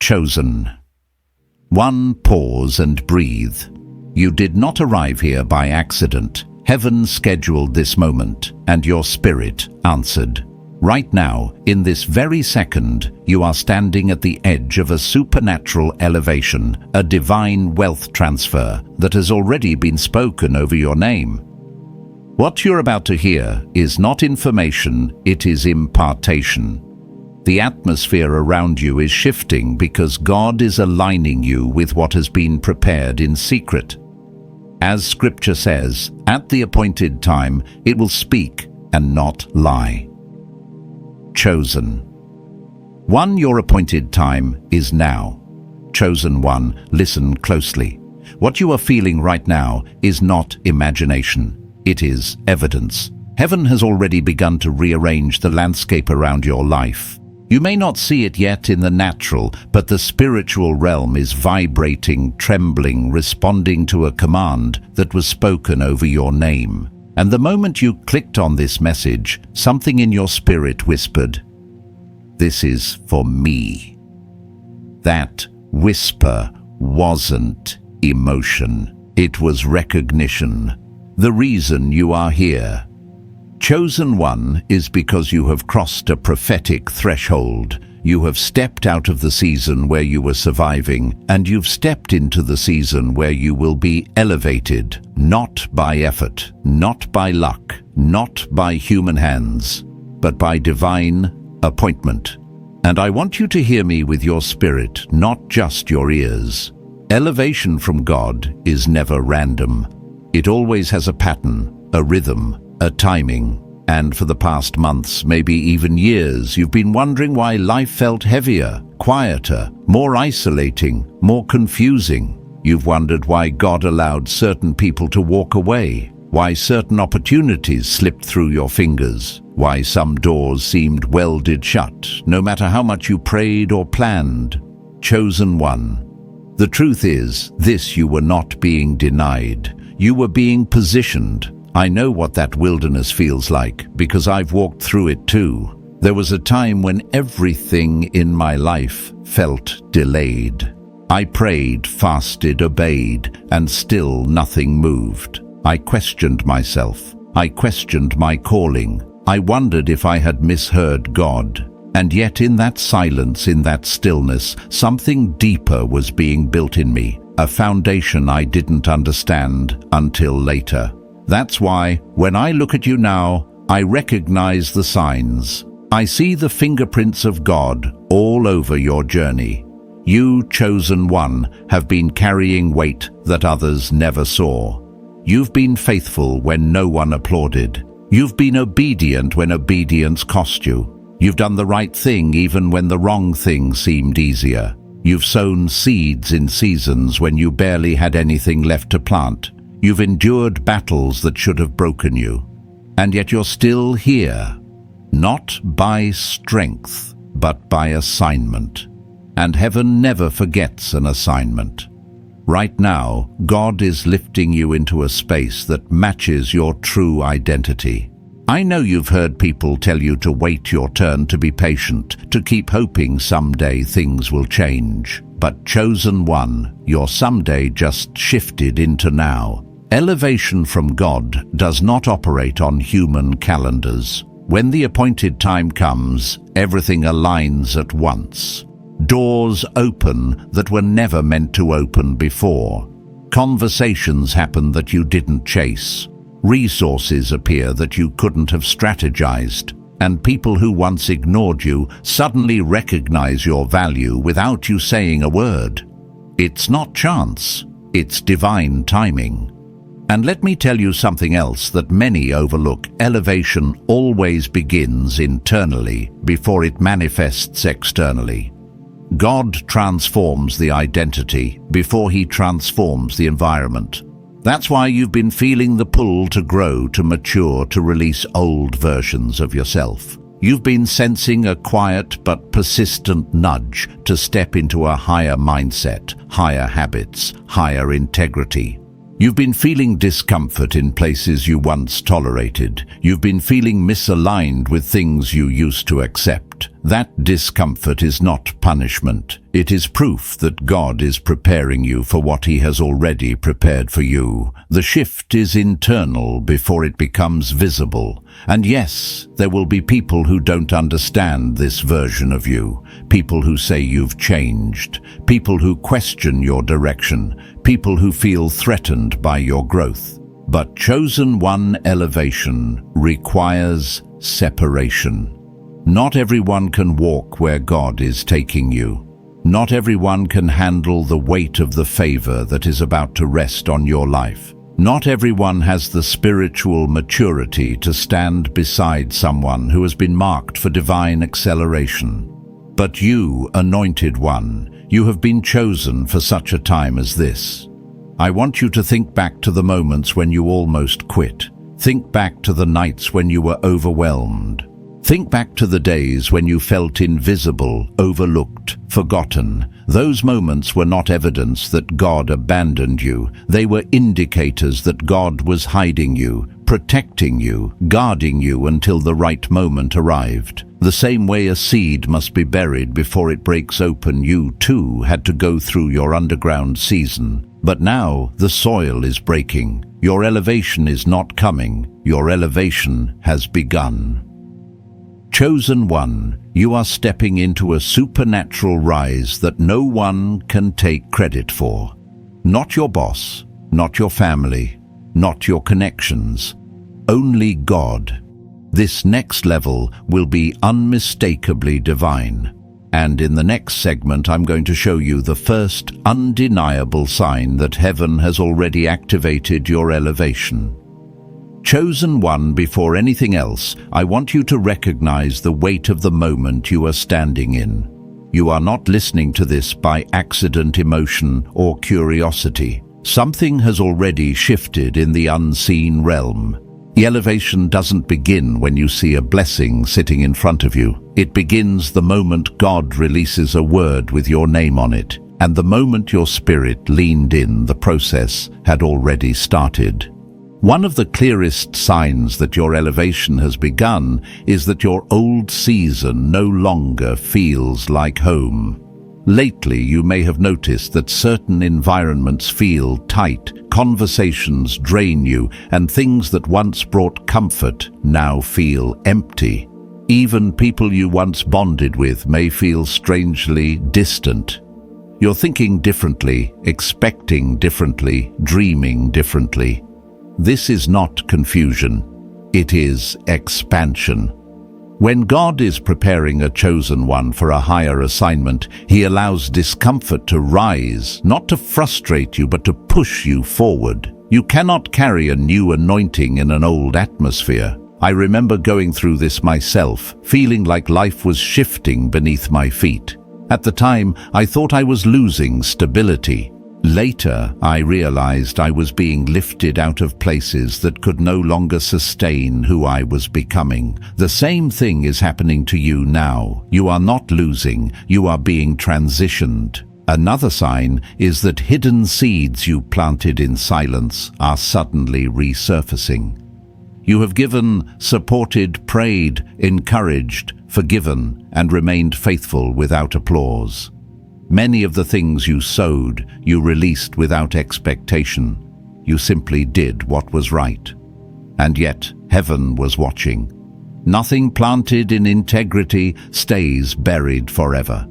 Chosen. One, pause and breathe. You did not arrive here by accident. Heaven scheduled this moment, and your spirit answered. Right now, in this very second, you are standing at the edge of a supernatural elevation, a divine wealth transfer that has already been spoken over your name. What you're about to hear is not information, it is impartation. The atmosphere around you is shifting because God is aligning you with what has been prepared in secret. As Scripture says, at the appointed time, it will speak and not lie. Chosen. One, your appointed time is now. Chosen one, listen closely. What you are feeling right now is not imagination. It is evidence. Heaven has already begun to rearrange the landscape around your life. You may not see it yet in the natural, but the spiritual realm is vibrating, trembling, responding to a command that was spoken over your name. And the moment you clicked on this message, something in your spirit whispered, "This is for me." That whisper wasn't emotion. It was recognition. The reason you are here. Chosen one is because you have crossed a prophetic threshold. You have stepped out of the season where you were surviving, and you've stepped into the season where you will be elevated, not by effort, not by luck, not by human hands, but by divine appointment. And I want you to hear me with your spirit, not just your ears. Elevation from God is never random. It always has a pattern, a rhythm, a timing. And for the past months, maybe even years, you've been wondering why life felt heavier, quieter, more isolating, more confusing. You've wondered why God allowed certain people to walk away, why certain opportunities slipped through your fingers, why some doors seemed welded shut, no matter how much you prayed or planned. Chosen one. The truth is, this you were not being denied. You were being positioned. I know what that wilderness feels like, because I've walked through it too. There was a time when everything in my life felt delayed. I prayed, fasted, obeyed, and still nothing moved. I questioned myself. I questioned my calling. I wondered if I had misheard God. And yet in that silence, in that stillness, something deeper was being built in me, a foundation I didn't understand until later. That's why, when I look at you now, I recognize the signs. I see the fingerprints of God all over your journey. You, chosen one, have been carrying weight that others never saw. You've been faithful when no one applauded. You've been obedient when obedience cost you. You've done the right thing even when the wrong thing seemed easier. You've sown seeds in seasons when you barely had anything left to plant. You've endured battles that should have broken you. And yet you're still here, not by strength, but by assignment. And heaven never forgets an assignment. Right now, God is lifting you into a space that matches your true identity. I know you've heard people tell you to wait your turn, to be patient, to keep hoping someday things will change. But chosen one, your someday just shifted into now. Elevation from God does not operate on human calendars. When the appointed time comes, everything aligns at once. Doors open that were never meant to open before. Conversations happen that you didn't chase. Resources appear that you couldn't have strategized. And people who once ignored you suddenly recognize your value without you saying a word. It's not chance, it's divine timing. And let me tell you something else that many overlook. Elevation always begins internally before it manifests externally. God transforms the identity before he transforms the environment. That's why you've been feeling the pull to grow, to mature, to release old versions of yourself. You've been sensing a quiet but persistent nudge to step into a higher mindset, higher habits, higher integrity. You've been feeling discomfort in places you once tolerated. You've been feeling misaligned with things you used to accept. Note, that discomfort is not punishment. It is proof that God is preparing you for what He has already prepared for you. The shift is internal before it becomes visible. And yes, there will be people who don't understand this version of you. People who say you've changed. People who question your direction. People who feel threatened by your growth. But chosen one elevation requires separation. Not everyone can walk where God is taking you. Not everyone can handle the weight of the favor that is about to rest on your life. Not everyone has the spiritual maturity to stand beside someone who has been marked for divine acceleration. But you, anointed one, you have been chosen for such a time as this. I want you to think back to the moments when you almost quit. Think back to the nights when you were overwhelmed. Think back to the days when you felt invisible, overlooked, forgotten. Those moments were not evidence that God abandoned you. They were indicators that God was hiding you, protecting you, guarding you until the right moment arrived. The same way a seed must be buried before it breaks open, you too had to go through your underground season. But now the soil is breaking. Your elevation is not coming. Your elevation has begun. Chosen one, you are stepping into a supernatural rise that no one can take credit for. Not your boss, not your family, not your connections. Only God. This next level will be unmistakably divine. And in the next segment, I'm going to show you the first undeniable sign that heaven has already activated your elevation. Chosen one, before anything else, I want you to recognize the weight of the moment you are standing in. You are not listening to this by accident, emotion, or curiosity. Something has already shifted in the unseen realm. The elevation doesn't begin when you see a blessing sitting in front of you. It begins the moment God releases a word with your name on it. And the moment your spirit leaned in, the process had already started. One of the clearest signs that your elevation has begun is that your old season no longer feels like home. Lately, you may have noticed that certain environments feel tight, conversations drain you, and things that once brought comfort now feel empty. Even people you once bonded with may feel strangely distant. You're thinking differently, expecting differently, dreaming differently. This is not confusion. It is expansion. When God is preparing a chosen one for a higher assignment, He allows discomfort to rise, not to frustrate you, but to push you forward. You cannot carry a new anointing in an old atmosphere. I remember going through this myself, feeling like life was shifting beneath my feet. At the time, I thought I was losing stability. Later, I realized I was being lifted out of places that could no longer sustain who I was becoming. The same thing is happening to you now. You are not losing, you are being transitioned. Another sign is that hidden seeds you planted in silence are suddenly resurfacing. You have given, supported, prayed, encouraged, forgiven, and remained faithful without applause. Many of the things you sowed, you released without expectation. You simply did what was right. And yet, heaven was watching. Nothing planted in integrity stays buried forever.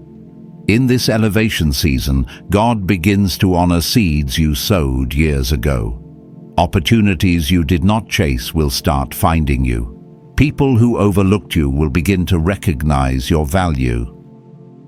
In this elevation season, God begins to honor seeds you sowed years ago. Opportunities you did not chase will start finding you. People who overlooked you will begin to recognize your value.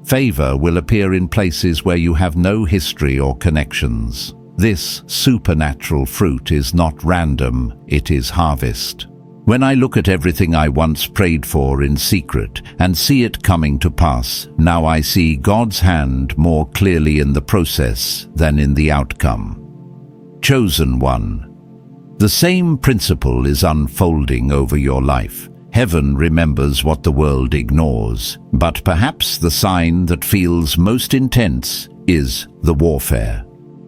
Favor will appear in places where you have no history or connections. This supernatural fruit is not random, it is harvest. When I look at everything I once prayed for in secret and see it coming to pass, now I see God's hand more clearly in the process than in the outcome. Chosen one. The same principle is unfolding over your life. Heaven remembers what the world ignores, but perhaps the sign that feels most intense is the warfare.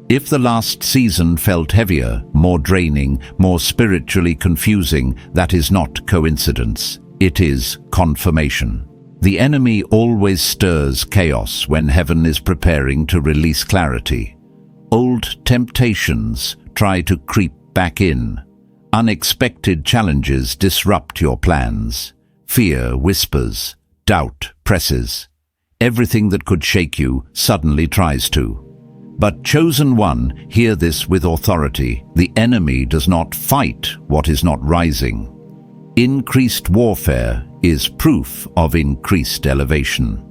If the last season felt heavier, more draining, more spiritually confusing, that is not coincidence. It is confirmation. The enemy always stirs chaos when heaven is preparing to release clarity. Old temptations try to creep back in. Unexpected challenges disrupt your plans. Fear whispers, doubt presses. Everything that could shake you suddenly tries to. But chosen one, hear this with authority. The enemy does not fight what is not rising. Increased warfare is proof of increased elevation.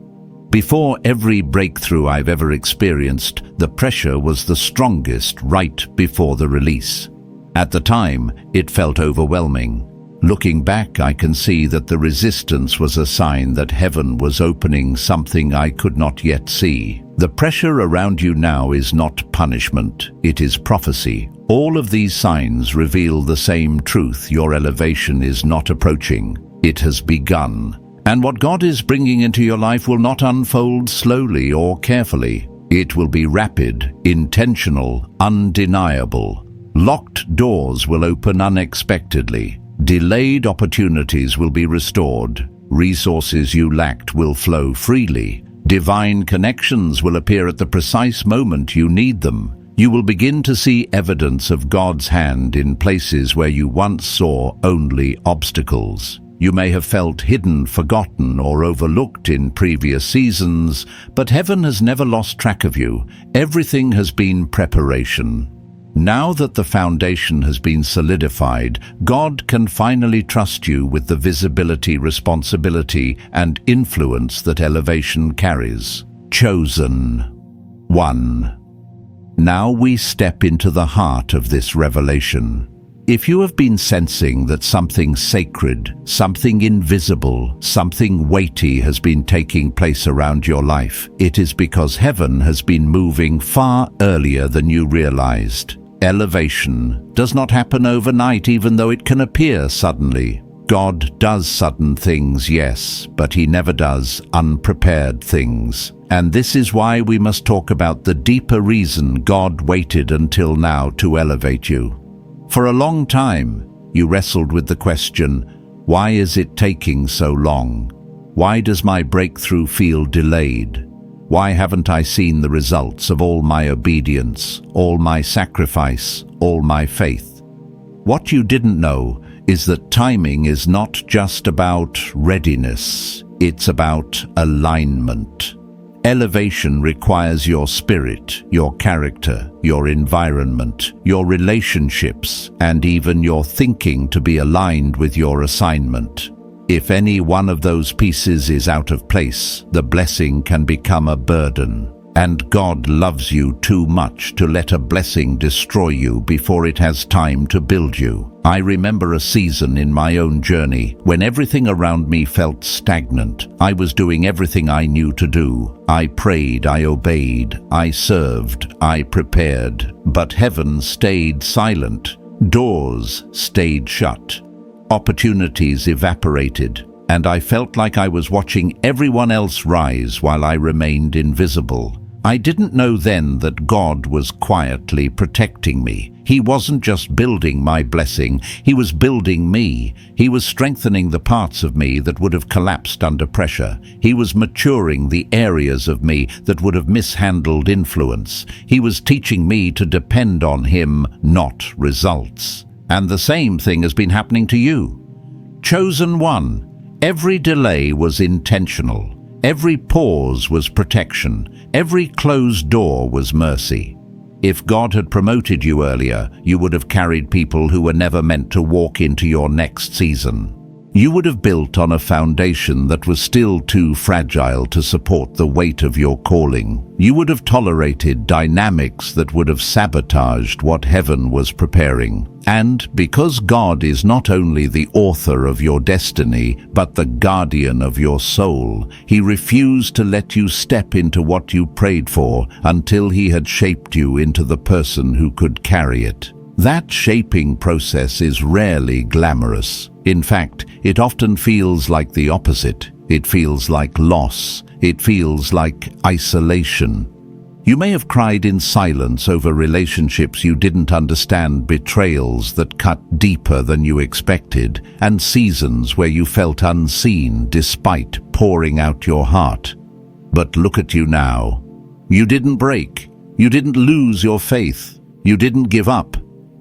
Before every breakthrough I've ever experienced, the pressure was the strongest right before the release. At the time, it felt overwhelming. Looking back, I can see that the resistance was a sign that heaven was opening something I could not yet see. The pressure around you now is not punishment, it is prophecy. All of these signs reveal the same truth: your elevation is not approaching, it has begun. And what God is bringing into your life will not unfold slowly or carefully. It will be rapid, intentional, undeniable. Locked doors will open unexpectedly. Delayed opportunities will be restored. Resources you lacked will flow freely. Divine connections will appear at the precise moment you need them. You will begin to see evidence of God's hand in places where you once saw only obstacles. You may have felt hidden, forgotten, or overlooked in previous seasons, but heaven has never lost track of you. Everything has been preparation. Now that the foundation has been solidified, God can finally trust you with the visibility, responsibility, and influence that elevation carries. Chosen one. Now we step into the heart of this revelation. If you have been sensing that something sacred, something invisible, something weighty has been taking place around your life, it is because heaven has been moving far earlier than you realized. Elevation does not happen overnight, even though it can appear suddenly. God does sudden things, yes, but He never does unprepared things. And this is why we must talk about the deeper reason God waited until now to elevate you. For a long time, you wrestled with the question, why is it taking so long? Why does my breakthrough feel delayed? Why haven't I seen the results of all my obedience, all my sacrifice, all my faith? What you didn't know is that timing is not just about readiness, it's about alignment. Elevation requires your spirit, your character, your environment, your relationships, and even your thinking to be aligned with your assignment. If any one of those pieces is out of place, the blessing can become a burden. And God loves you too much to let a blessing destroy you before it has time to build you. I remember a season in my own journey when everything around me felt stagnant. I was doing everything I knew to do. I prayed, I obeyed, I served, I prepared. But heaven stayed silent. Doors stayed shut. Opportunities evaporated, and I felt like I was watching everyone else rise while I remained invisible. I didn't know then that God was quietly protecting me. He wasn't just building my blessing, He was building me. He was strengthening the parts of me that would have collapsed under pressure. He was maturing the areas of me that would have mishandled influence. He was teaching me to depend on Him, not results. And the same thing has been happening to you. Chosen one. Every delay was intentional. Every pause was protection. Every closed door was mercy. If God had promoted you earlier, you would have carried people who were never meant to walk into your next season. You would have built on a foundation that was still too fragile to support the weight of your calling. You would have tolerated dynamics that would have sabotaged what heaven was preparing. And because God is not only the author of your destiny, but the guardian of your soul, He refused to let you step into what you prayed for until He had shaped you into the person who could carry it. That shaping process is rarely glamorous. In fact, it often feels like the opposite. It feels like loss. It feels like isolation. You may have cried in silence over relationships you didn't understand, betrayals that cut deeper than you expected, and seasons where you felt unseen despite pouring out your heart. But look at you now. You didn't break. You didn't lose your faith. You didn't give up.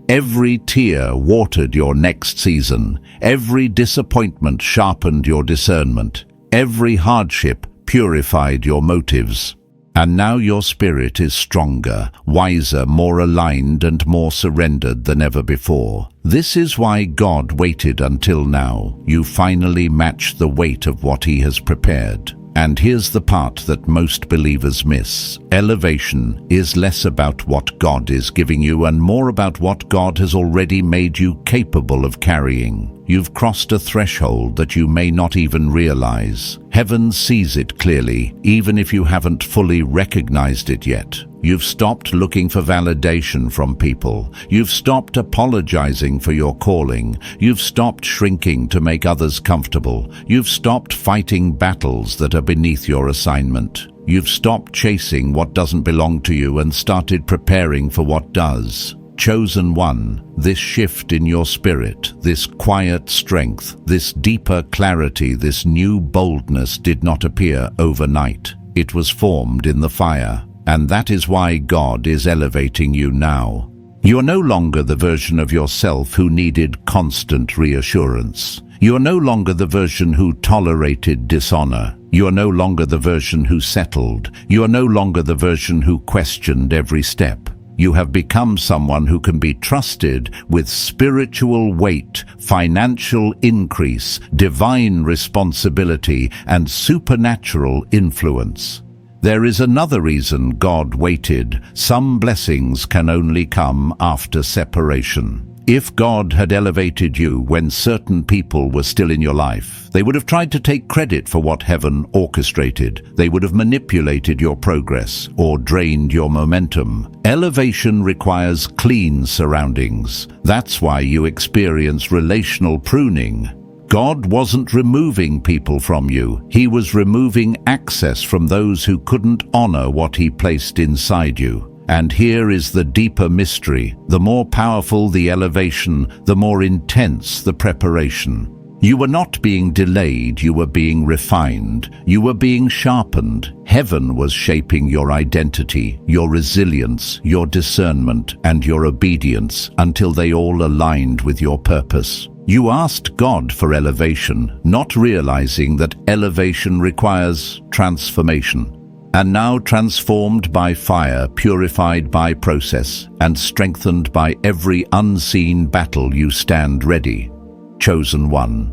Every tear watered your next season. Every disappointment sharpened your discernment. Every hardship purified your motives. And now your spirit is stronger, wiser, more aligned, and more surrendered than ever before. This is why God waited until now. You finally match the weight of what He has prepared. And here's the part that most believers miss. Elevation is less about what God is giving you and more about what God has already made you capable of carrying. You've crossed a threshold that you may not even realize. Heaven sees it clearly, even if you haven't fully recognized it yet. You've stopped looking for validation from people. You've stopped apologizing for your calling. You've stopped shrinking to make others comfortable. You've stopped fighting battles that are beneath your assignment. You've stopped chasing what doesn't belong to you and started preparing for what does. Chosen one, this shift in your spirit, this quiet strength, this deeper clarity, this new boldness did not appear overnight. It was formed in the fire. And that is why God is elevating you now. You are no longer the version of yourself who needed constant reassurance. You are no longer the version who tolerated dishonor. You are no longer the version who settled. You are no longer the version who questioned every step. You have become someone who can be trusted with spiritual weight, financial increase, divine responsibility, and supernatural influence. There is another reason God waited. Some blessings can only come after separation. If God had elevated you when certain people were still in your life, they would have tried to take credit for what heaven orchestrated. They would have manipulated your progress or drained your momentum. Elevation requires clean surroundings. That's why you experience relational pruning. God wasn't removing people from you. He was removing access from those who couldn't honor what He placed inside you. And here is the deeper mystery. The more powerful the elevation, the more intense the preparation. You were not being delayed, you were being refined. You were being sharpened. Heaven was shaping your identity, your resilience, your discernment, and your obedience until they all aligned with your purpose. You asked God for elevation, not realizing that elevation requires transformation. And now, transformed by fire, purified by process, and strengthened by every unseen battle, you stand ready. Chosen one.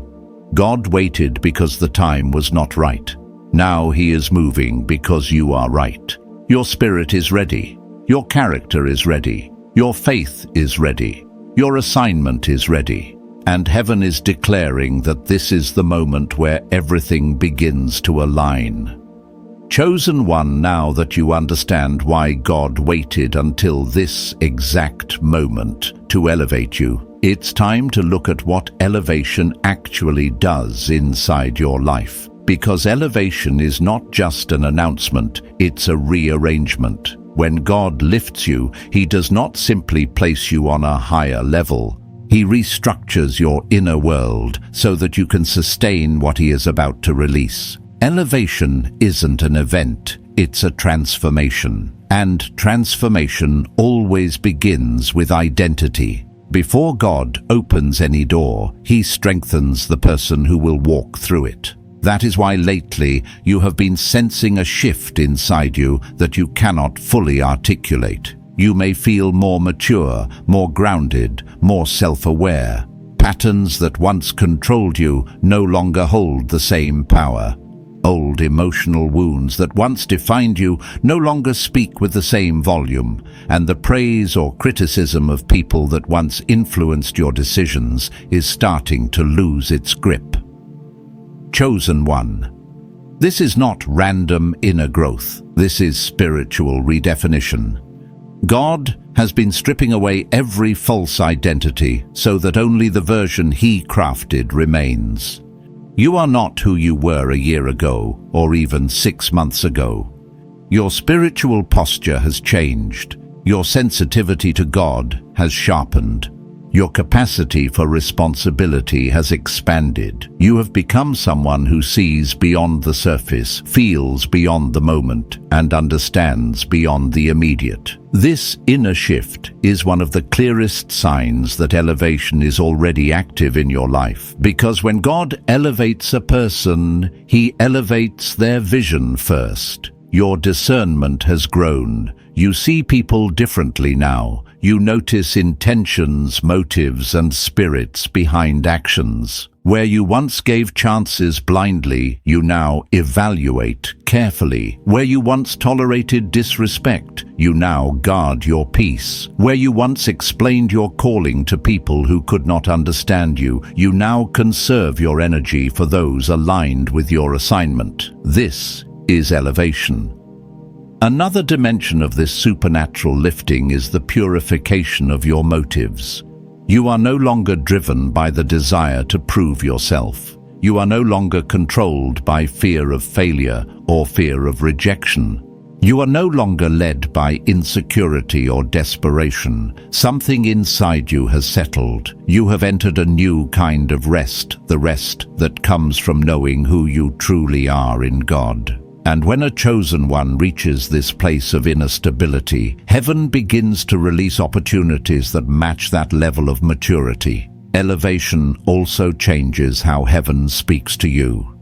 God waited because the time was not right. Now He is moving because you are right. Your spirit is ready. Your character is ready. Your faith is ready. Your assignment is ready. And heaven is declaring that this is the moment where everything begins to align. Chosen one, now that you understand why God waited until this exact moment to elevate you, it's time to look at what elevation actually does inside your life. Because elevation is not just an announcement, it's a rearrangement. When God lifts you, He does not simply place you on a higher level. He restructures your inner world so that you can sustain what He is about to release. Elevation isn't an event, it's a transformation. And transformation always begins with identity. Before God opens any door, He strengthens the person who will walk through it. That is why lately you have been sensing a shift inside you that you cannot fully articulate. You may feel more mature, more grounded, more self-aware. Patterns that once controlled you no longer hold the same power. Old emotional wounds that once defined you no longer speak with the same volume, and the praise or criticism of people that once influenced your decisions is starting to lose its grip. Chosen one. This is not random inner growth. This is spiritual redefinition. God has been stripping away every false identity so that only the version He crafted remains. You are not who you were a year ago or even 6 months ago. Your spiritual posture has changed. Your sensitivity to God has sharpened. Your capacity for responsibility has expanded. You have become someone who sees beyond the surface, feels beyond the moment, and understands beyond the immediate. This inner shift is one of the clearest signs that elevation is already active in your life. Because when God elevates a person, He elevates their vision first. Your discernment has grown. You see people differently now. You notice intentions, motives, and spirits behind actions. Where you once gave chances blindly, you now evaluate carefully. Where you once tolerated disrespect, you now guard your peace. Where you once explained your calling to people who could not understand you, you now conserve your energy for those aligned with your assignment. This is elevation. Another dimension of this supernatural lifting is the purification of your motives. You are no longer driven by the desire to prove yourself. You are no longer controlled by fear of failure or fear of rejection. You are no longer led by insecurity or desperation. Something inside you has settled. You have entered a new kind of rest, the rest that comes from knowing who you truly are in God. And when a chosen one reaches this place of inner stability, heaven begins to release opportunities that match that level of maturity. Elevation also changes how heaven speaks to you.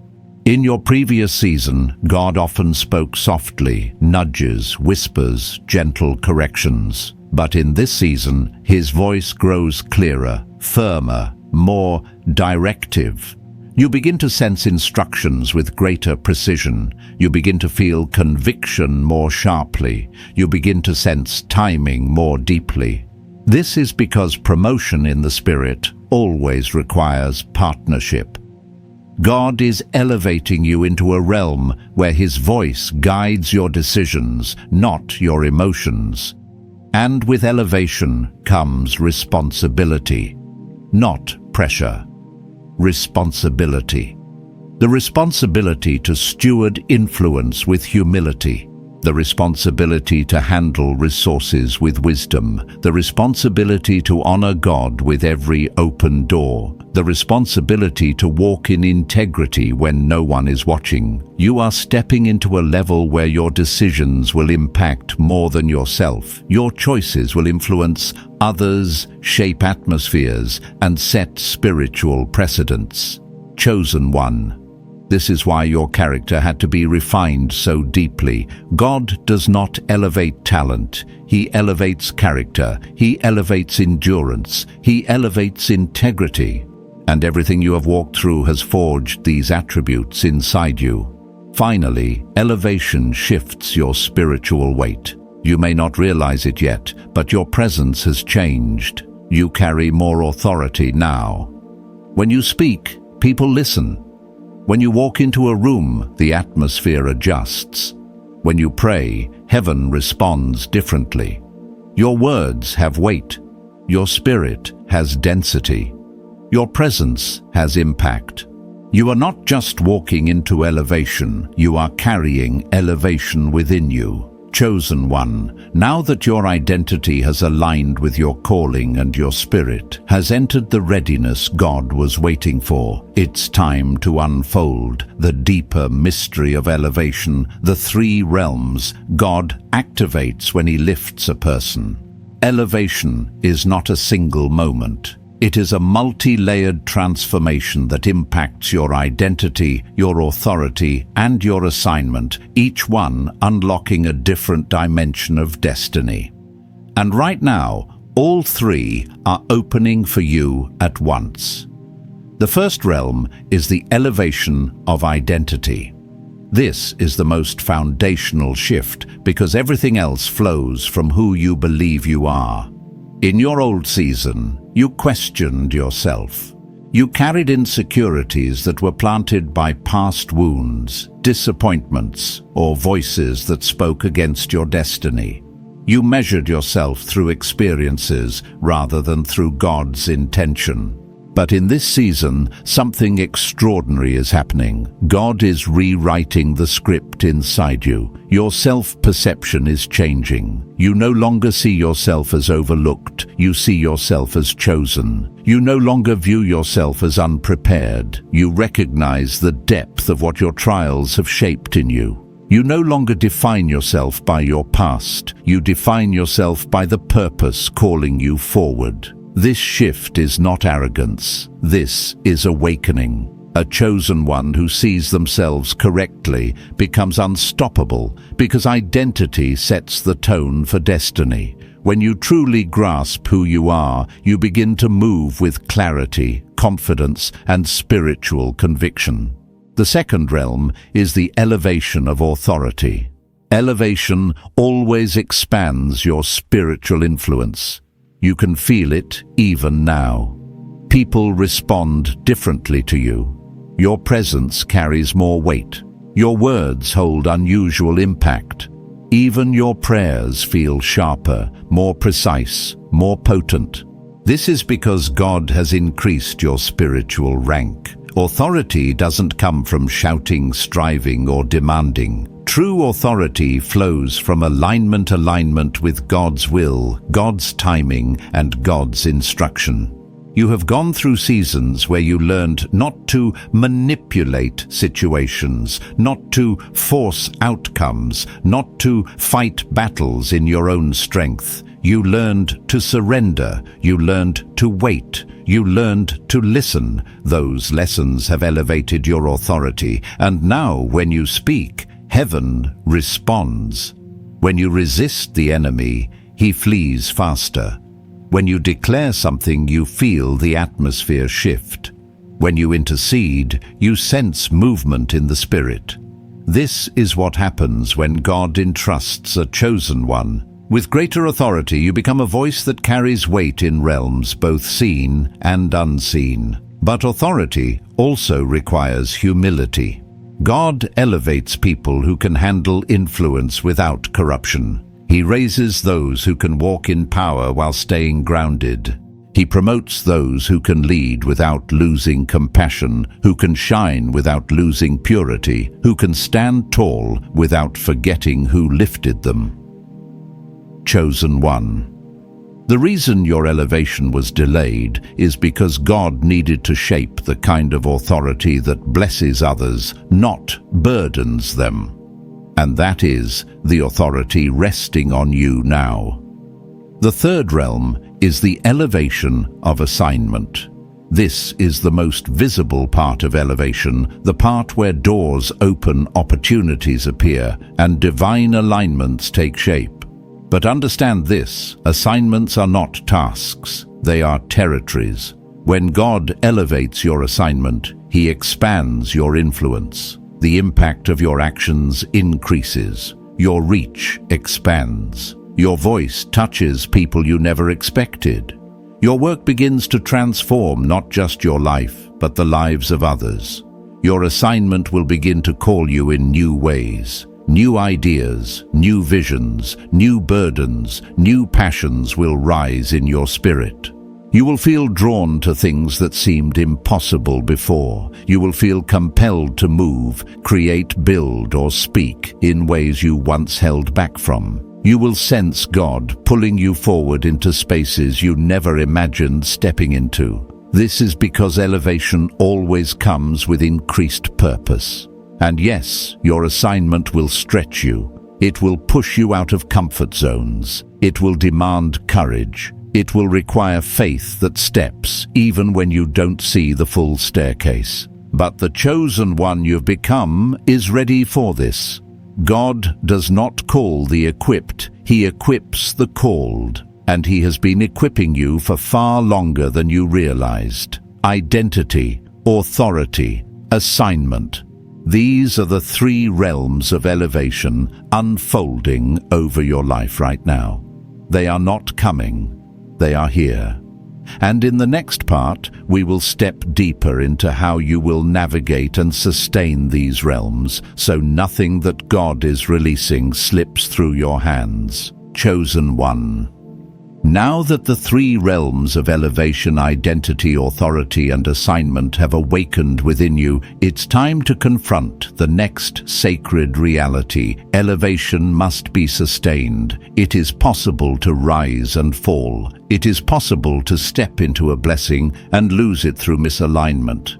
In your previous season, God often spoke softly, nudges, whispers, gentle corrections. But in this season, His voice grows clearer, firmer, more directive. You begin to sense instructions with greater precision. You begin to feel conviction more sharply. You begin to sense timing more deeply. This is because promotion in the Spirit always requires partnership. God is elevating you into a realm where His voice guides your decisions, not your emotions. And with elevation comes responsibility, not pressure. Responsibility. The responsibility to steward influence with humility. The responsibility to handle resources with wisdom. The responsibility to honor God with every open door. The responsibility to walk in integrity when no one is watching. You are stepping into a level where your decisions will impact more than yourself. Your choices will influence others, shape atmospheres, and set spiritual precedents. Chosen one. This is why your character had to be refined so deeply. God does not elevate talent. He elevates character. He elevates endurance. He elevates integrity. And everything you have walked through has forged these attributes inside you. Finally, elevation shifts your spiritual weight. You may not realize it yet, but your presence has changed. You carry more authority now. When you speak, people listen. When you walk into a room, the atmosphere adjusts. When you pray, heaven responds differently. Your words have weight. Your spirit has density. Your presence has impact. You are not just walking into elevation, you are carrying elevation within you. Chosen one, now that your identity has aligned with your calling and your spirit has entered the readiness God was waiting for, it's time to unfold the deeper mystery of elevation, the three realms God activates when He lifts a person. Elevation is not a single moment. It is a multi-layered transformation that impacts your identity, your authority, and your assignment, each one unlocking a different dimension of destiny. And right now, all three are opening for you at once. The first realm is the elevation of identity. This is the most foundational shift because everything else flows from who you believe you are. In your old season, you questioned yourself. You carried insecurities that were planted by past wounds, disappointments, or voices that spoke against your destiny. You measured yourself through experiences rather than through God's intention. But in this season, something extraordinary is happening. God is rewriting the script inside you. Your self-perception is changing. You no longer see yourself as overlooked. You see yourself as chosen. You no longer view yourself as unprepared. You recognize the depth of what your trials have shaped in you. You no longer define yourself by your past. You define yourself by the purpose calling you forward. This shift is not arrogance. This is awakening. A chosen one who sees themselves correctly becomes unstoppable because identity sets the tone for destiny. When you truly grasp who you are, you begin to move with clarity, confidence, and spiritual conviction. The second realm is the elevation of authority. Elevation always expands your spiritual influence. You can feel it even now. People respond differently to you. Your presence carries more weight. Your words hold unusual impact. Even your prayers feel sharper, more precise, more potent. This is because God has increased your spiritual rank. Authority doesn't come from shouting, striving, or demanding. True authority flows from alignment with God's will, God's timing, and God's instruction. You have gone through seasons where you learned not to manipulate situations, not to force outcomes, not to fight battles in your own strength. You learned to surrender. You learned to wait. You learned to listen. Those lessons have elevated your authority, and now when you speak, heaven responds. When you resist the enemy, he flees faster. When you declare something, you feel the atmosphere shift. When you intercede, you sense movement in the spirit. This is what happens when God entrusts a chosen one. With greater authority, you become a voice that carries weight in realms both seen and unseen. But authority also requires humility. God elevates people who can handle influence without corruption. He raises those who can walk in power while staying grounded. He promotes those who can lead without losing compassion, who can shine without losing purity, who can stand tall without forgetting who lifted them. Chosen one. The reason your elevation was delayed is because God needed to shape the kind of authority that blesses others, not burdens them. And that is the authority resting on you now. The third realm is the elevation of assignment. This is the most visible part of elevation, the part where doors open, opportunities appear, and divine alignments take shape. But understand this, assignments are not tasks, they are territories. When God elevates your assignment, He expands your influence. The impact of your actions increases. Your reach expands. Your voice touches people you never expected. Your work begins to transform not just your life, but the lives of others. Your assignment will begin to call you in new ways. New ideas, new visions, new burdens, new passions will rise in your spirit. You will feel drawn to things that seemed impossible before. You will feel compelled to move, create, build, or speak in ways you once held back from. You will sense God pulling you forward into spaces you never imagined stepping into. This is because elevation always comes with increased purpose. And yes, your assignment will stretch you. It will push you out of comfort zones. It will demand courage. It will require faith that steps even when you don't see the full staircase. But the chosen one you've become is ready for this. God does not call the equipped, He equips the called. And He has been equipping you for far longer than you realized. Identity, authority, assignment. These are the three realms of elevation unfolding over your life right now. They are not coming, they are here. And in the next part, we will step deeper into how you will navigate and sustain these realms, so nothing that God is releasing slips through your hands. Chosen one. Now that the three realms of elevation, identity, authority, and assignment have awakened within you, it's time to confront the next sacred reality. Elevation must be sustained. It is possible to rise and fall. It is possible to step into a blessing and lose it through misalignment.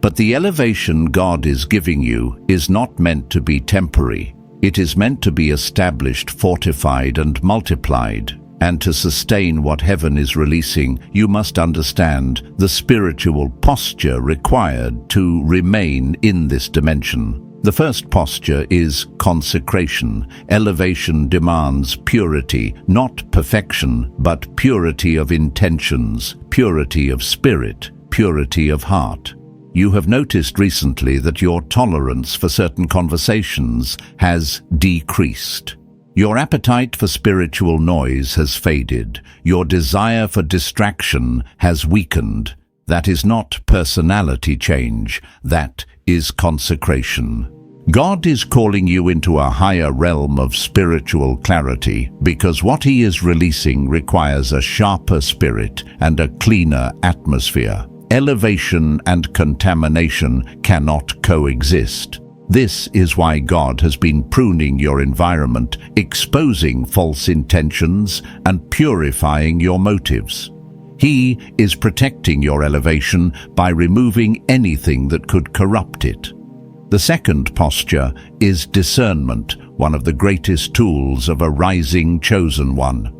But the elevation God is giving you is not meant to be temporary. It is meant to be established, fortified, and multiplied. And to sustain what heaven is releasing, you must understand the spiritual posture required to remain in this dimension. The first posture is consecration. Elevation demands purity, not perfection, but purity of intentions, purity of spirit, purity of heart. You have noticed recently that your tolerance for certain conversations has decreased. Your appetite for spiritual noise has faded. Your desire for distraction has weakened. That is not personality change. That is consecration. God is calling you into a higher realm of spiritual clarity because what He is releasing requires a sharper spirit and a cleaner atmosphere. Elevation and contamination cannot coexist. This is why God has been pruning your environment, exposing false intentions, and purifying your motives. He is protecting your elevation by removing anything that could corrupt it. The second posture is discernment, one of the greatest tools of a rising chosen one.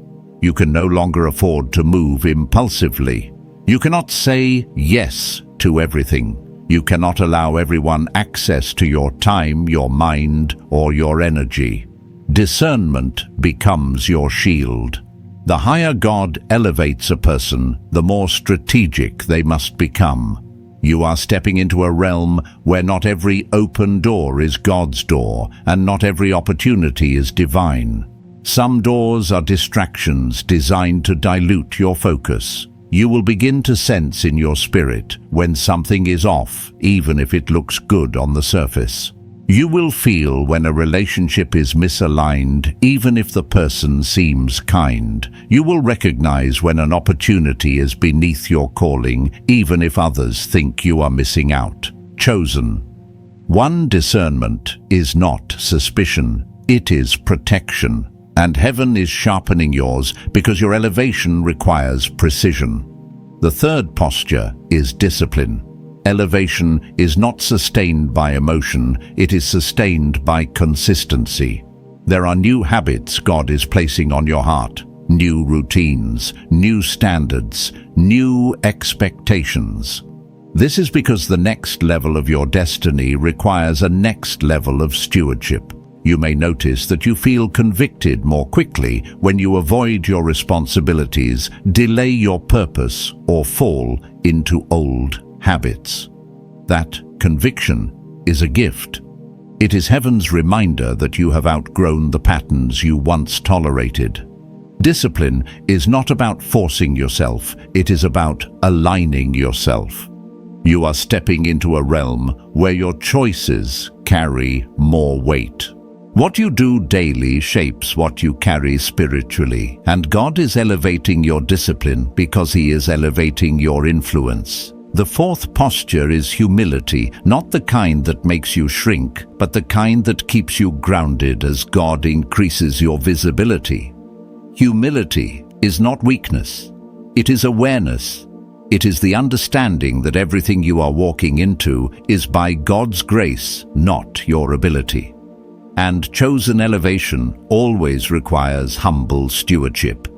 You can no longer afford to move impulsively. You cannot say yes to everything. You cannot allow everyone access to your time, your mind, or your energy. Discernment becomes your shield. The higher God elevates a person, the more strategic they must become. You are stepping into a realm where not every open door is God's door, and not every opportunity is divine. Some doors are distractions designed to dilute your focus. You will begin to sense in your spirit when something is off, even if it looks good on the surface. You will feel when a relationship is misaligned, even if the person seems kind. You will recognize when an opportunity is beneath your calling, even if others think you are missing out. Chosen. One discernment is not suspicion, it is protection. And heaven is sharpening yours because your elevation requires precision. The third posture is discipline. Elevation is not sustained by emotion, it is sustained by consistency. There are new habits God is placing on your heart, new routines, new standards, new expectations. This is because the next level of your destiny requires a next level of stewardship. You may notice that you feel convicted more quickly when you avoid your responsibilities, delay your purpose, or fall into old habits. That conviction is a gift. It is heaven's reminder that you have outgrown the patterns you once tolerated. Discipline is not about forcing yourself, it is about aligning yourself. You are stepping into a realm where your choices carry more weight. What you do daily shapes what you carry spiritually, and God is elevating your discipline because He is elevating your influence. The fourth posture is humility, not the kind that makes you shrink, but the kind that keeps you grounded as God increases your visibility. Humility is not weakness, it is awareness. It is the understanding that everything you are walking into is by God's grace, not your ability. And chosen elevation always requires humble stewardship.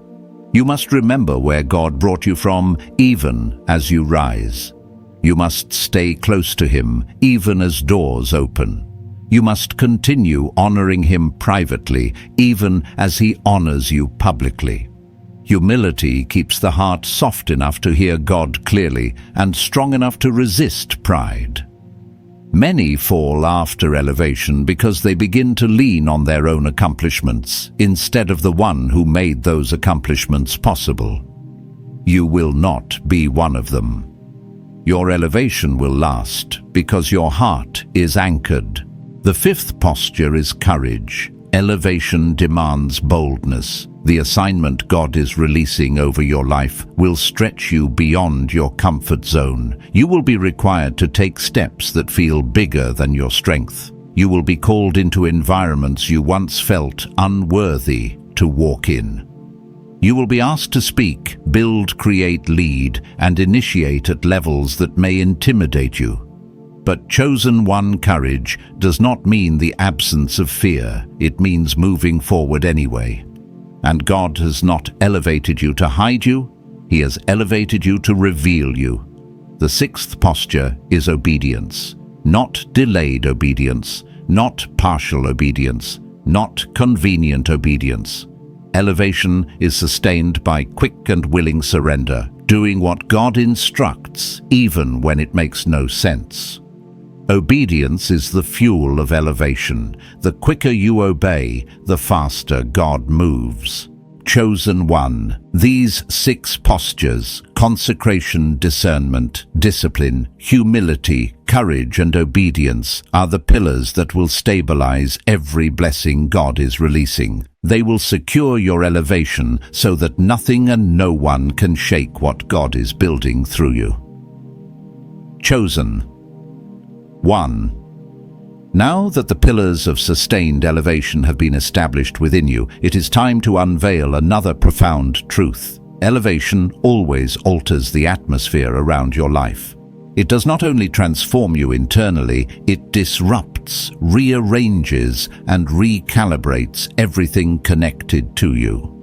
You must remember where God brought you from, even as you rise. You must stay close to Him, even as doors open. You must continue honoring Him privately, even as He honors you publicly. Humility keeps the heart soft enough to hear God clearly and strong enough to resist pride. Many fall after elevation because they begin to lean on their own accomplishments instead of the one who made those accomplishments possible. You will not be one of them. Your elevation will last because your heart is anchored. The fifth posture is courage. Elevation demands boldness. The assignment God is releasing over your life will stretch you beyond your comfort zone. You will be required to take steps that feel bigger than your strength. You will be called into environments you once felt unworthy to walk in. You will be asked to speak, build, create, lead, and initiate at levels that may intimidate you. But chosen one courage does not mean the absence of fear. It means moving forward anyway. And God has not elevated you to hide you, He has elevated you to reveal you. The sixth posture is obedience. Not delayed obedience, not partial obedience, not convenient obedience. Elevation is sustained by quick and willing surrender, doing what God instructs, even when it makes no sense. Obedience is the fuel of elevation. The quicker you obey, the faster God moves. Chosen one. These six postures, consecration, discernment, discipline, humility, courage, and obedience, are the pillars that will stabilize every blessing God is releasing. They will secure your elevation so that nothing and no one can shake what God is building through you. Chosen. 1. Now that the pillars of sustained elevation have been established within you, it is time to unveil another profound truth. Elevation always alters the atmosphere around your life. It does not only transform you internally, it disrupts, rearranges, and recalibrates everything connected to you.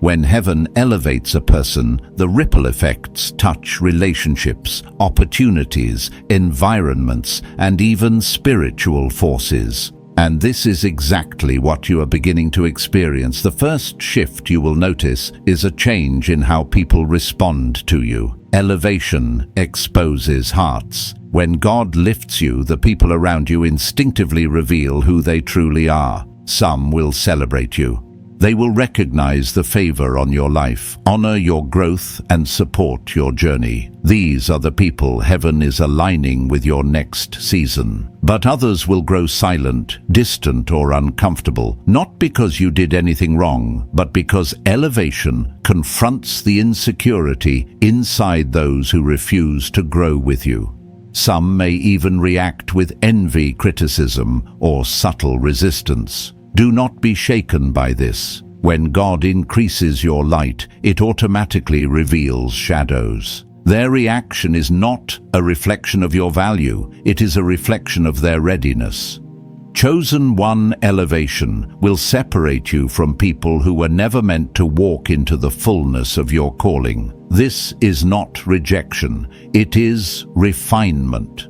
When heaven elevates a person, the ripple effects touch relationships, opportunities, environments, and even spiritual forces. And this is exactly what you are beginning to experience. The first shift you will notice is a change in how people respond to you. Elevation exposes hearts. When God lifts you, the people around you instinctively reveal who they truly are. Some will celebrate you. They will recognize the favor on your life, honor your growth, and support your journey. These are the people heaven is aligning with your next season. But others will grow silent, distant, or uncomfortable, not because you did anything wrong, but because elevation confronts the insecurity inside those who refuse to grow with you. Some may even react with envy, criticism, or subtle resistance. Do not be shaken by this. When God increases your light, it automatically reveals shadows. Their reaction is not a reflection of your value, it is a reflection of their readiness. Chosen one elevation will separate you from people who were never meant to walk into the fullness of your calling. This is not rejection, it is refinement.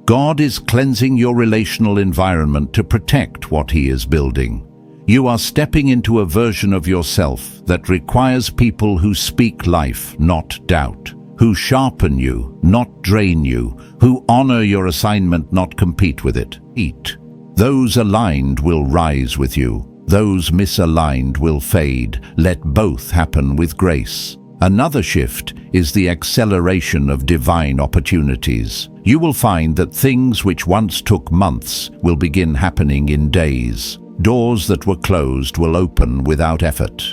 God is cleansing your relational environment to protect what He is building. You are stepping into a version of yourself that requires people who speak life, not doubt, who sharpen you, not drain you, who honor your assignment, not compete with it. Those aligned will rise with you. Those misaligned will fade. Let both happen with grace. Another shift is the acceleration of divine opportunities. You will find that things which once took months will begin happening in days. Doors that were closed will open without effort.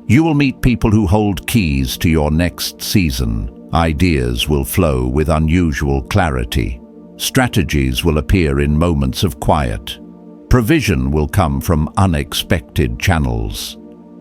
You will meet people who hold keys to your next season. Ideas will flow with unusual clarity. Strategies will appear in moments of quiet. Provision will come from unexpected channels.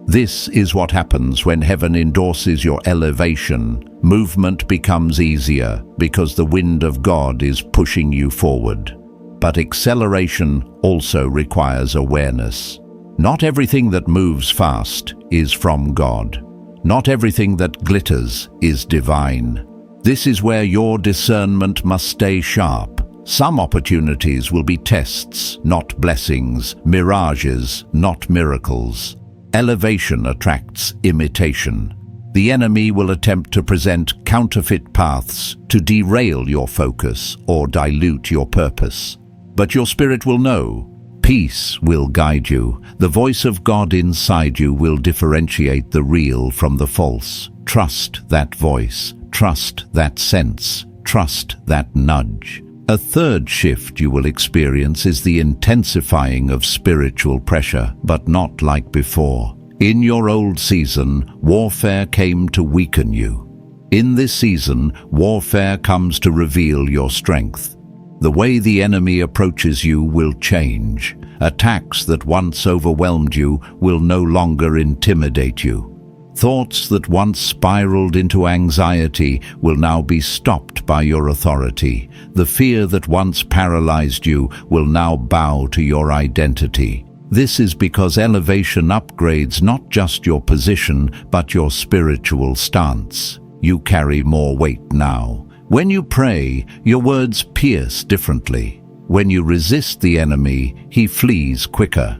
This is what happens when heaven endorses your elevation. Movement becomes easier because the wind of God is pushing you forward. But acceleration also requires awareness. Not everything that moves fast is from God. Not everything that glitters is divine. This is where your discernment must stay sharp. Some opportunities will be tests, not blessings, mirages, not miracles. Elevation attracts imitation. The enemy will attempt to present counterfeit paths to derail your focus or dilute your purpose. But your spirit will know. Peace will guide you. The voice of God inside you will differentiate the real from the false. Trust that voice. Trust that sense. Trust that nudge. A third shift you will experience is the intensifying of spiritual pressure, but not like before. In your old season, warfare came to weaken you. In this season, warfare comes to reveal your strength. The way the enemy approaches you will change. Attacks that once overwhelmed you will no longer intimidate you. Thoughts that once spiraled into anxiety will now be stopped by your authority. The fear that once paralyzed you will now bow to your identity. This is because elevation upgrades not just your position, but your spiritual stance. You carry more weight now. When you pray, your words pierce differently. When you resist the enemy, he flees quicker.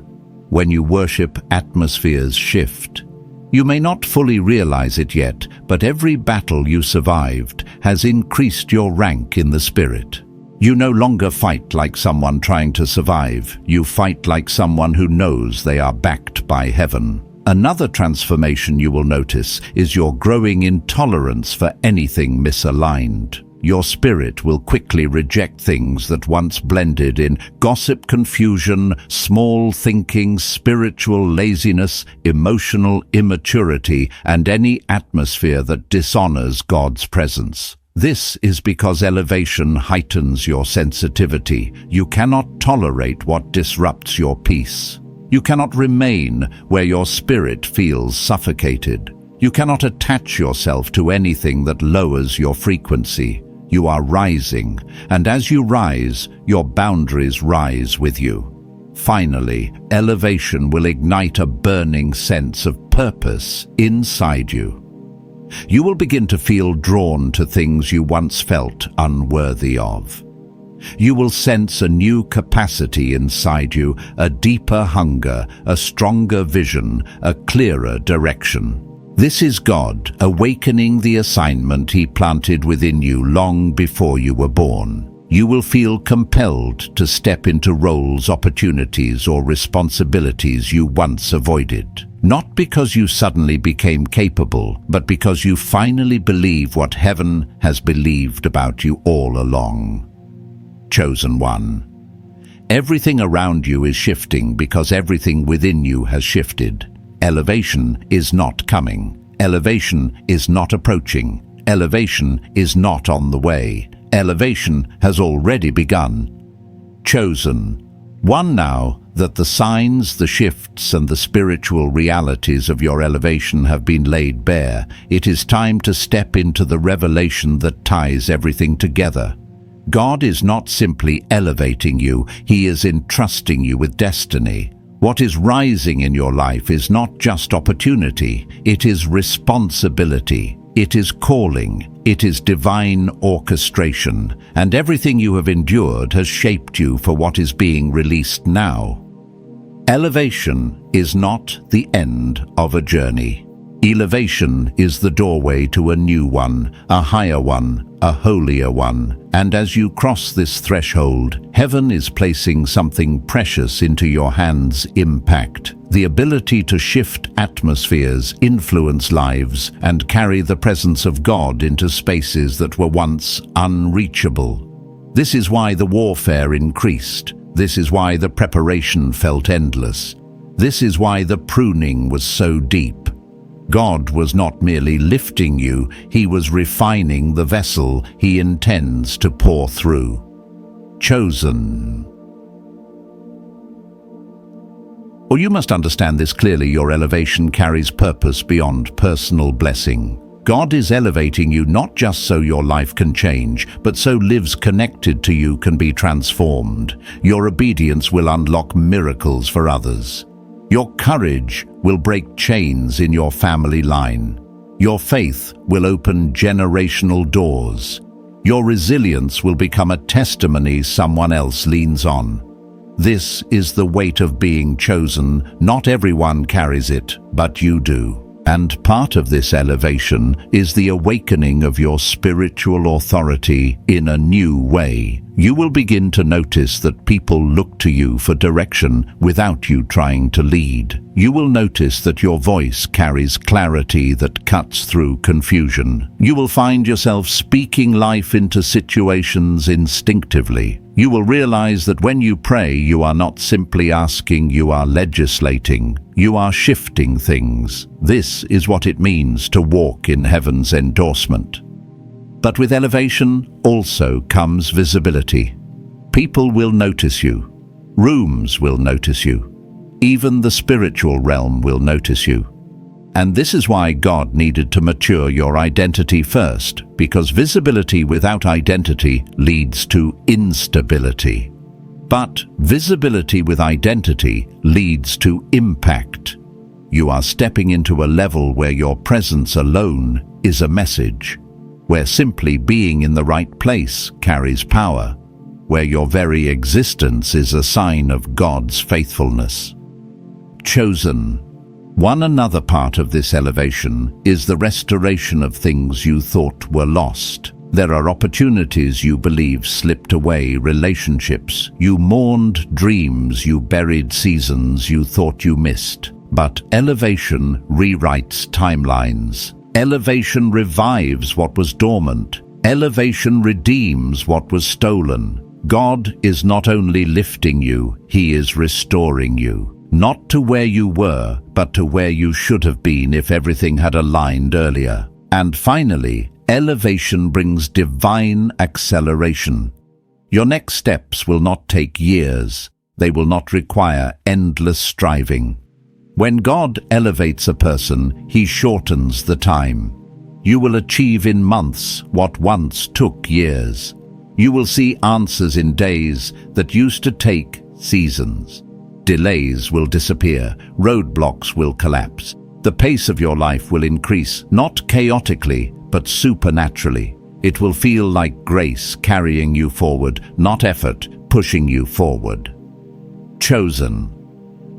When you worship, atmospheres shift. You may not fully realize it yet, but every battle you survived has increased your rank in the spirit. You no longer fight like someone trying to survive. You fight like someone who knows they are backed by heaven. Another transformation you will notice is your growing intolerance for anything misaligned. Your spirit will quickly reject things that once blended in gossip, confusion, small thinking, spiritual laziness, emotional immaturity, and any atmosphere that dishonors God's presence. This is because elevation heightens your sensitivity. You cannot tolerate what disrupts your peace. You cannot remain where your spirit feels suffocated. You cannot attach yourself to anything that lowers your frequency. You are rising, and as you rise, your boundaries rise with you. Finally, elevation will ignite a burning sense of purpose inside you. You will begin to feel drawn to things you once felt unworthy of. You will sense a new capacity inside you, a deeper hunger, a stronger vision, a clearer direction. This is God awakening the assignment He planted within you long before you were born. You will feel compelled to step into roles, opportunities, or responsibilities you once avoided. Not because you suddenly became capable, but because you finally believe what heaven has believed about you all along. Chosen one. Everything around you is shifting because everything within you has shifted. Elevation is not coming. Elevation is not approaching. Elevation is not on the way. Elevation has already begun. Chosen one, now that the signs, the shifts, and the spiritual realities of your elevation have been laid bare, it is time to step into the revelation that ties everything together. God is not simply elevating you, He is entrusting you with destiny. What is rising in your life is not just opportunity, it is responsibility, it is calling, it is divine orchestration, and everything you have endured has shaped you for what is being released now. Elevation is not the end of a journey. Elevation is the doorway to a new one, a higher one, a holier one, and as you cross this threshold, heaven is placing something precious into your hands: impact, the ability to shift atmospheres, influence lives, and carry the presence of God into spaces that were once unreachable. This is why the warfare increased. This is why the preparation felt endless. This is why the pruning was so deep. God was not merely lifting you, He was refining the vessel He intends to pour through. Chosen. Or you must understand this clearly: your elevation carries purpose beyond personal blessing. God is elevating you not just so your life can change, but so lives connected to you can be transformed. Your obedience will unlock miracles for others. Your courage will break chains in your family line. Your faith will open generational doors. Your resilience will become a testimony someone else leans on. This is the weight of being chosen. Not everyone carries it, but you do. And part of this elevation is the awakening of your spiritual authority in a new way. You will begin to notice that people look to you for direction without you trying to lead. You will notice that your voice carries clarity that cuts through confusion. You will find yourself speaking life into situations instinctively. You will realize that when you pray, you are not simply asking, you are legislating, you are shifting things. This is what it means to walk in heaven's endorsement. But with elevation also comes visibility. People will notice you. Rooms will notice you. Even the spiritual realm will notice you. And this is why God needed to mature your identity first, because visibility without identity leads to instability. But visibility with identity leads to impact. You are stepping into a level where your presence alone is a message, where simply being in the right place carries power, where your very existence is a sign of God's faithfulness. Chosen. One another part of this elevation is the restoration of things you thought were lost. There are opportunities you believe slipped away, relationships you mourned, dreams you buried, seasons you thought you missed. But elevation rewrites timelines. Elevation revives what was dormant. Elevation redeems what was stolen. God is not only lifting you, He is restoring you. Not to where you were, but to where you should have been if everything had aligned earlier. And finally, elevation brings divine acceleration. Your next steps will not take years. They will not require endless striving. When God elevates a person, He shortens the time. You will achieve in months what once took years. You will see answers in days that used to take seasons. Delays will disappear, roadblocks will collapse. The pace of your life will increase, not chaotically, but supernaturally. It will feel like grace carrying you forward, not effort pushing you forward. Chosen.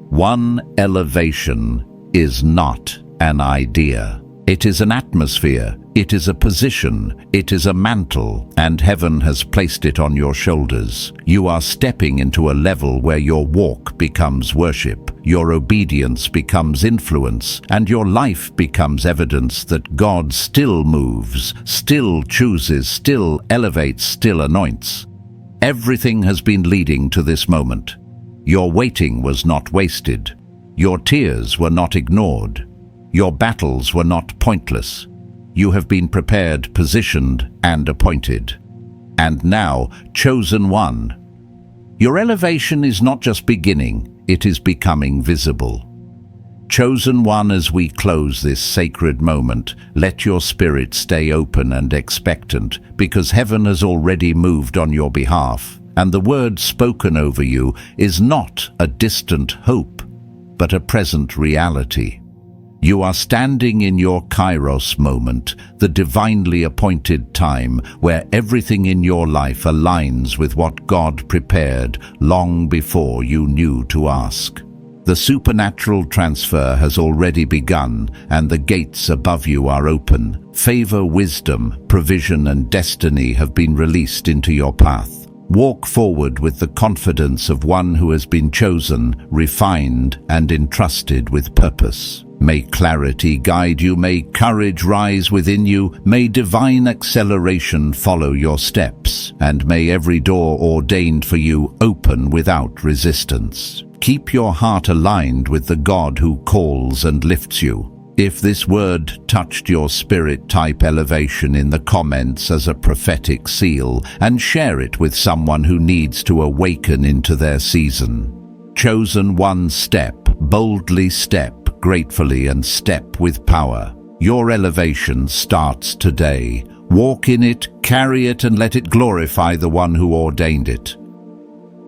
One elevation is not an idea. It is an atmosphere, it is a position, it is a mantle, and heaven has placed it on your shoulders. You are stepping into a level where your walk becomes worship, your obedience becomes influence, and your life becomes evidence that God still moves, still chooses, still elevates, still anoints. Everything has been leading to this moment. Your waiting was not wasted. Your tears were not ignored. Your battles were not pointless. You have been prepared, positioned, and appointed. And now, chosen one. Your elevation is not just beginning, it is becoming visible. Chosen one, as we close this sacred moment, let your spirit stay open and expectant, because heaven has already moved on your behalf, and the word spoken over you is not a distant hope, but a present reality. You are standing in your Kairos moment, the divinely appointed time where everything in your life aligns with what God prepared long before you knew to ask. The supernatural transfer has already begun, and the gates above you are open. Favor, wisdom, provision, and destiny have been released into your path. Walk forward with the confidence of one who has been chosen, refined, and entrusted with purpose. May clarity guide you, may courage rise within you, may divine acceleration follow your steps, and may every door ordained for you open without resistance. Keep your heart aligned with the God who calls and lifts you. If this word touched your spirit, type elevation in the comments as a prophetic seal and share it with someone who needs to awaken into their season. Chosen one, step, boldly step, gratefully, and step with power. Your elevation starts today. Walk in it, carry it, and let it glorify the one who ordained it.